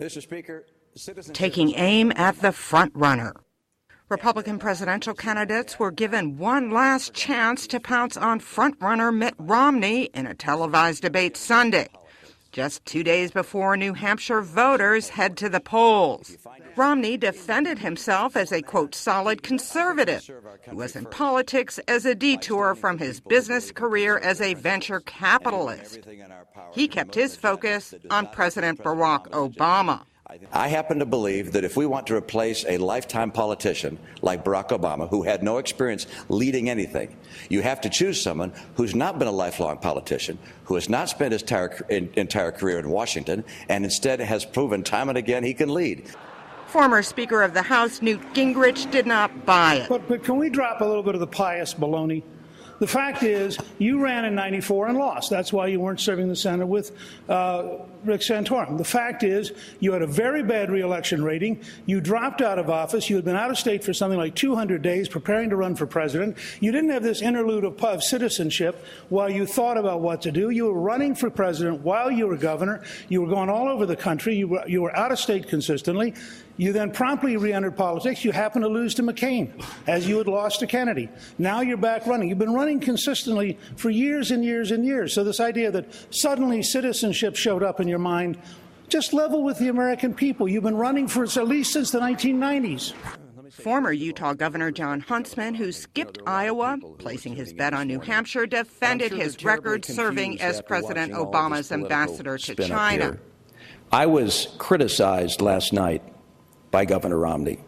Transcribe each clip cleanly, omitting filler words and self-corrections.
Mr. Speaker, taking aim at the front runner. Republican presidential candidates were given one last chance to pounce on frontrunner Mitt Romney in a televised debate Sunday, just 2 days before New Hampshire voters head to the polls. Romney defended himself as a, quote, solid conservative who was in politics as a detour from his business career as a venture capitalist. He kept his focus on President Barack Obama. I happen to believe that if we want to replace a lifetime politician like Barack Obama, who had no experience leading anything, you have to choose someone who's not been a lifelong politician, who has not spent his entire career in Washington, and instead has proven time and again he can lead. Former Speaker of the House Newt Gingrich did not buy it. But can we drop a little bit of the pious baloney? The fact is, you ran in '94 and lost. That's why you weren't serving the Senate with Rick Santorum. The fact is, you had a very bad re-election rating. You dropped out of office. You had been out of state for something like 200 days preparing to run for president. You didn't have this interlude of citizenship while you thought about what to do. You were running for president while you were governor. You were going all over the country. You were out of state consistently. You then promptly re-entered politics. You happened to lose to McCain, as you had lost to Kennedy. Now you're back running. You've been running consistently for years and years and years. So this idea that suddenly citizenship showed up in your mind, just level with the American people. You've been running for at least since the 1990s. Former Utah Governor John Huntsman, who skipped Iowa, placing his bet on New Hampshire, defended his record serving as President Obama's ambassador to China. I was criticized last night by Governor Romney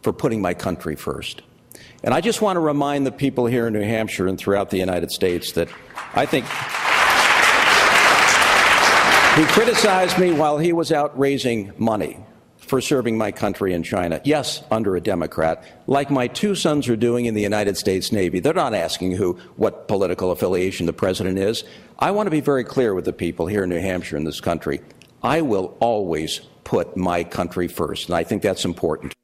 for putting my country first. And I just want to remind the people here in New Hampshire and throughout the United States that I think he criticized me while he was out raising money for serving my country in China. Yes, under a Democrat, like my two sons are doing in the United States Navy. They're not asking what political affiliation the president is. I want to be very clear with the people here in New Hampshire and this country. I will always put my country first, and I think that's important.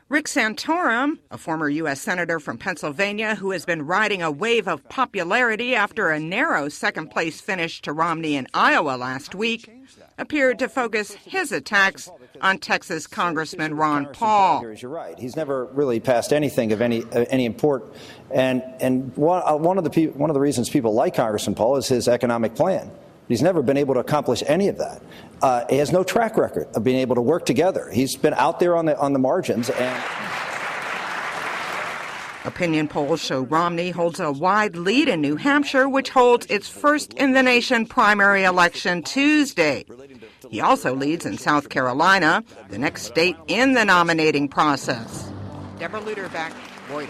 Rick Santorum, a former U.S. Senator from Pennsylvania who has been riding a wave of popularity after a narrow second-place finish to Romney in Iowa last week, appeared to focus his attacks on Texas Congressman Ron Paul. You're right. He's never really passed anything of any import, and one of the reasons people like Congressman Paul is his economic plan. He's never been able to accomplish any of that. He has no track record of being able to work together. He's been out there on the margins. And opinion polls show Romney holds a wide lead in New Hampshire, which holds its first-in-the-nation primary election Tuesday. He also leads in South Carolina, the next state in the nominating process. Deborah Luderbeck, Reuters.